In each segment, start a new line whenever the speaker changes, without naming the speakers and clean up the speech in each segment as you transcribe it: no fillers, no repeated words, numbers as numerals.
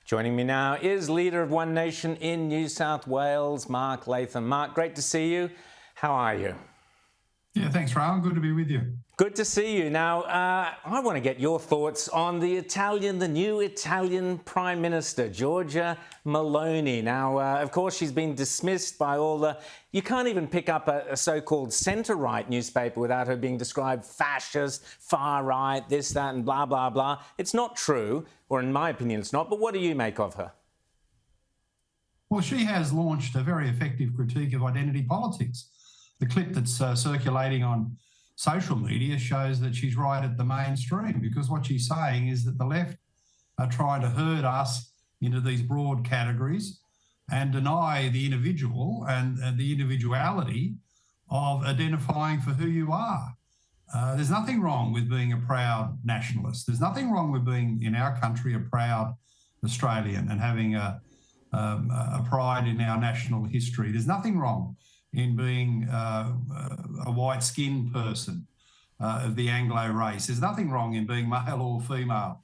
Joining me now is Leader of One Nation in New South Wales, Mark Latham. Mark, great to see you. How are you?
Yeah, thanks, Rowan. Good to be with you.
Good to see you. Now, I want to get your thoughts on the new Italian Prime Minister, Giorgia Meloni. Now, of course, she's been dismissed by all the... You can't even pick up a so-called centre-right newspaper without her being described fascist, far-right, this, that, and blah, blah, blah. It's not true, or in my opinion, it's not. But what do you make of her?
Well, she has launched a very effective critique of identity politics. The clip that's circulating on social media shows that she's right at the mainstream, because what she's saying is that the left are trying to herd us into these broad categories and deny the individual and the individuality of identifying for who you are. There's nothing wrong with being a proud nationalist. There's nothing wrong with being, in our country, a proud Australian and having a pride in our national history. There's nothing wrong in being a white-skinned person of the Anglo race. There's nothing wrong in being male or female.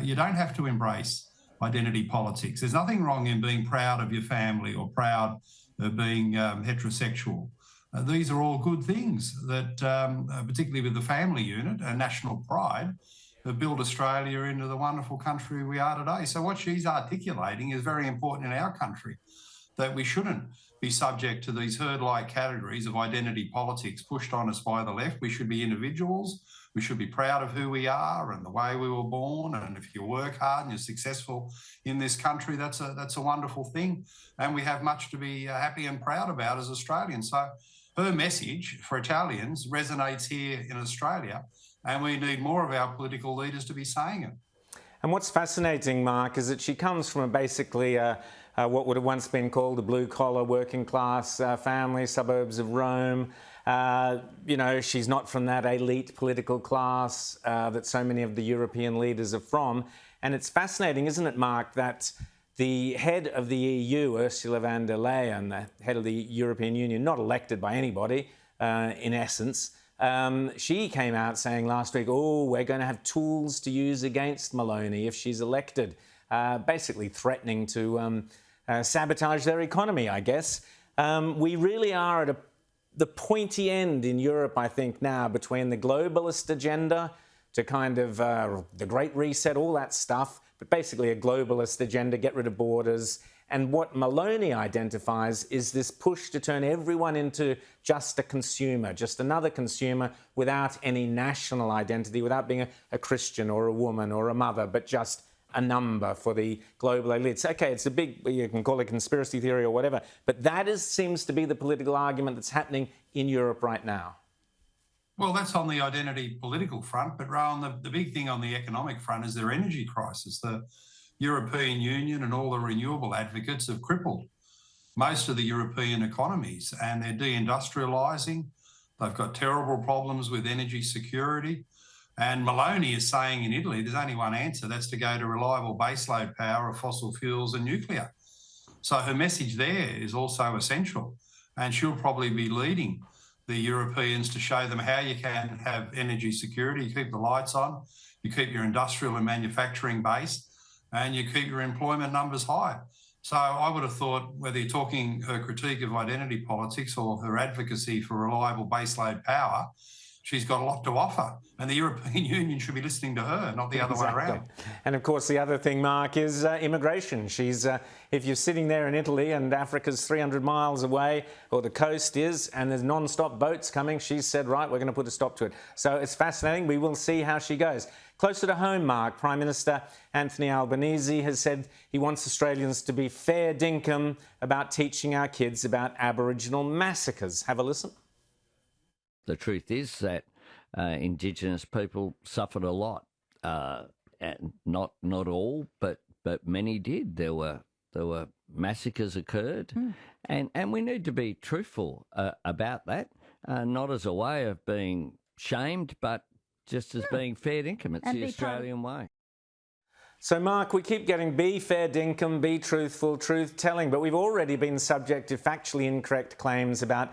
You don't have to embrace identity politics. There's nothing wrong in being proud of your family or proud of being heterosexual. These are all good things that, particularly with the family unit and national pride, have built Australia into the wonderful country we are today. So what she's articulating is very important in our country, that we shouldn't be subject to these herd-like categories of identity politics pushed on us by the left. We should be individuals. We should be proud of who we are and the way we were born. And if you work hard and you're successful in this country, that's a wonderful thing. And we have much to be happy and proud about as Australians. So her message for Italians resonates here in Australia, and we need more of our political leaders to be saying it.
And what's fascinating, Mark, is that she comes from basically what would have once been called a blue-collar, working-class family, suburbs of Rome. You know, she's not from that elite political class that so many of the European leaders are from. And it's fascinating, isn't it, Mark, that the head of the EU, Ursula von der Leyen, the head of the European Union, not elected by anybody, in essence, she came out saying last week, oh, we're going to have tools to use against Meloni if she's elected, basically threatening to sabotage their economy, I guess. We really are at the pointy end in Europe, I think, now, between the globalist agenda to kind of the Great Reset, all that stuff, but basically a globalist agenda, get rid of borders. And what Meloni identifies is this push to turn everyone into just a consumer, just another consumer without any national identity, without being a Christian or a woman or a mother, but just a number for the global elites. Okay, it's a big, you can call it conspiracy theory or whatever, but that seems to be the political argument that's happening in Europe right now.
Well, that's on the identity political front, but Rowan, the big thing on the economic front is their energy crisis. The European Union and all the renewable advocates have crippled most of the European economies, and they're deindustrialising. They've got terrible problems with energy security. And Meloni is saying in Italy there's only one answer, that's to go to reliable baseload power of fossil fuels and nuclear. So her message there is also essential, and she'll probably be leading the Europeans to show them how you can have energy security. You keep the lights on, you keep your industrial and manufacturing base, and you keep your employment numbers high. So I would have thought, whether you're talking her critique of identity politics or her advocacy for reliable baseload power, she's got a lot to offer, and the European Union should be listening to her, not the other way around.
And of course, the other thing, Mark, is immigration. She's, if you're sitting there in Italy and Africa's 300 miles away, or the coast is, and there's non-stop boats coming, she's said, right, we're going to put a stop to it. So it's fascinating. We will see how she goes. Closer to home, Mark, Prime Minister Anthony Albanese has said he wants Australians to be fair dinkum about teaching our kids about Aboriginal massacres. Have a listen.
The truth is that Indigenous people suffered a lot. And not all, but many did. There were massacres occurred, and we need to be truthful about that, not as a way of being shamed, but just as being fair dinkum. It's the Australian way.
So, Mark, we keep getting be fair dinkum, be truthful, truth-telling, but we've already been subject to factually incorrect claims about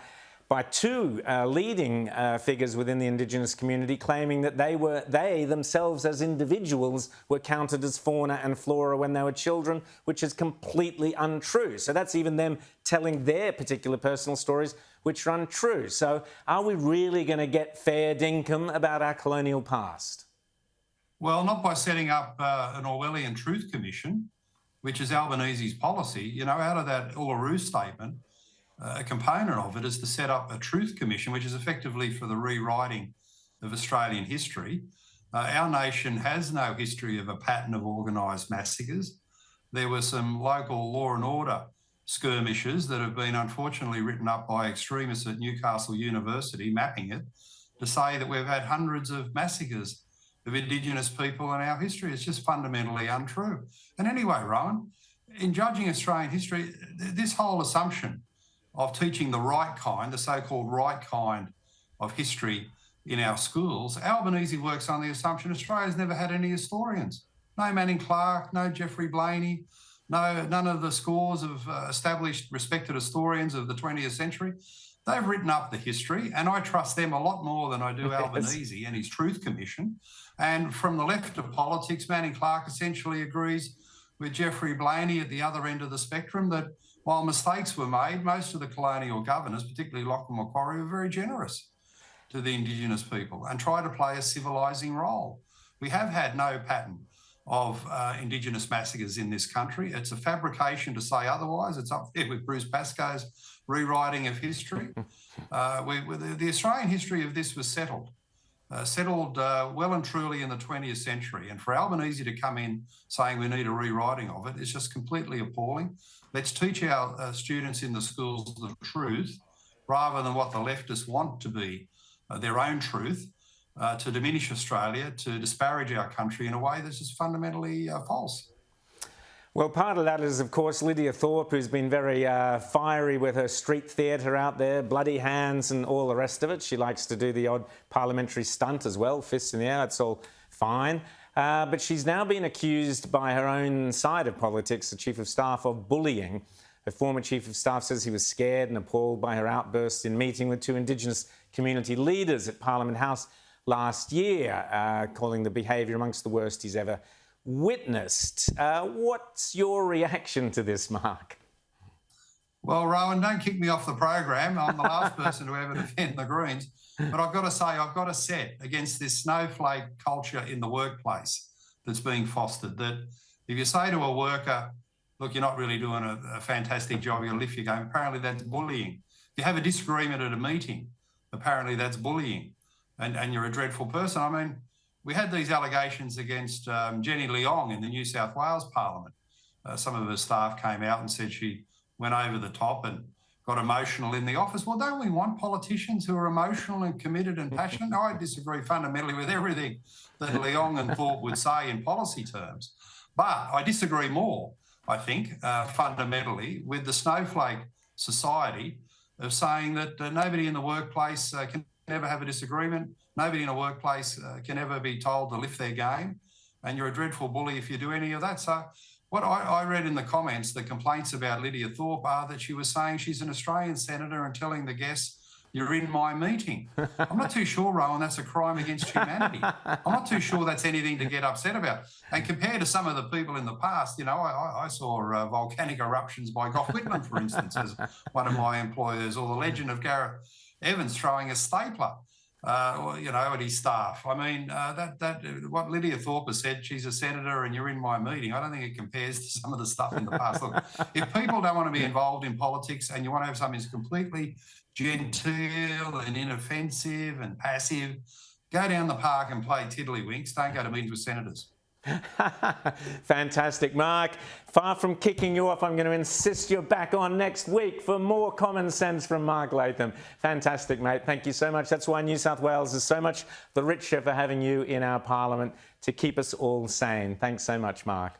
by two leading figures within the Indigenous community, claiming that they themselves as individuals were counted as fauna and flora when they were children, which is completely untrue. So that's even them telling their particular personal stories, which are untrue. So are we really going to get fair dinkum about our colonial past?
Well, not by setting up an Orwellian Truth Commission, which is Albanese's policy. You know, out of that Uluru statement, a component of it is to set up a Truth Commission, which is effectively for the rewriting of Australian history. Our nation has no history of a pattern of organised massacres. There were some local law and order skirmishes that have been unfortunately written up by extremists at Newcastle University, mapping it, to say that we've had hundreds of massacres of Indigenous people in our history. It's just fundamentally untrue. And anyway, Rowan, in judging Australian history, this whole assumption of teaching the right kind, the so-called right kind of history in our schools, Albanese works on the assumption Australia's never had any historians. No Manning Clark, no Geoffrey Blainey, none of the scores of established, respected historians of the 20th century. They've written up the history, and I trust them a lot more than I do Albanese and his Truth Commission. And from the left of politics, Manning Clark essentially agrees with Geoffrey Blainey at the other end of the spectrum that while mistakes were made, most of the colonial governors, particularly Lachlan Macquarie, were very generous to the Indigenous people and tried to play a civilising role. We have had no pattern of Indigenous massacres in this country. It's a fabrication to say otherwise. It's up there with Bruce Pascoe's rewriting of history. The Australian history of this was settled well and truly in the 20th century. And for Albanese to come in saying we need a rewriting of it is just completely appalling. Let's teach our students in the schools the truth rather than what the leftists want to be their own truth, to diminish Australia, to disparage our country in a way that's just fundamentally false.
Well, part of that is, of course, Lidia Thorpe, who's been very fiery with her street theatre out there, bloody hands and all the rest of it. She likes to do the odd parliamentary stunt as well, fists in the air, it's all fine. But she's now been accused by her own side of politics, the Chief of Staff, of bullying. Her former Chief of Staff says he was scared and appalled by her outburst in meeting with two Indigenous community leaders at Parliament House last year, calling the behaviour amongst the worst he's ever witnessed. What's your reaction to this, Mark?
Well, Rowan, don't kick me off the program. I'm the last person to ever defend the Greens. But I've got to say, I've got to set against this snowflake culture in the workplace that's being fostered, that if you say to a worker, look, you're not really doing a fantastic job, you'll lift your game, apparently that's bullying. If you have a disagreement at a meeting, apparently that's bullying, and you're a dreadful person. I mean, we had these allegations against Jenny Leong in the New South Wales Parliament. Some of her staff came out and said she went over the top and got emotional in the office. Well, don't we want politicians who are emotional and committed and passionate? No, I disagree fundamentally with everything that Leong and Thorpe would say in policy terms. But I disagree more, I think, fundamentally, with the snowflake society of saying that nobody in the workplace can ever have a disagreement. Nobody in a workplace can ever be told to lift their game, and you're a dreadful bully if you do any of that. So what I read in the comments, the complaints about Lidia Thorpe are that she was saying she's an Australian senator and telling the guests, you're in my meeting. I'm not too sure, Rowan, that's a crime against humanity. I'm not too sure that's anything to get upset about. And compared to some of the people in the past, you know, I saw volcanic eruptions by Gough Whitlam, for instance, as one of my employers, or the legend of Gareth Evans throwing a stapler, at his staff. I mean, what Lidia Thorpe has said, she's a senator and you're in my meeting, I don't think it compares to some of the stuff in the past. Look, if people don't want to be involved in politics and you want to have something that's completely genteel and inoffensive and passive, go down the park and play tiddlywinks. Don't go to meetings with senators.
Fantastic, Mark. Far from kicking you off, I'm going to insist you're back on next week for more common sense from Mark Latham. Fantastic, mate. Thank you so much. That's why New South Wales is so much the richer for having you in our parliament to keep us all sane. Thanks so much, Mark.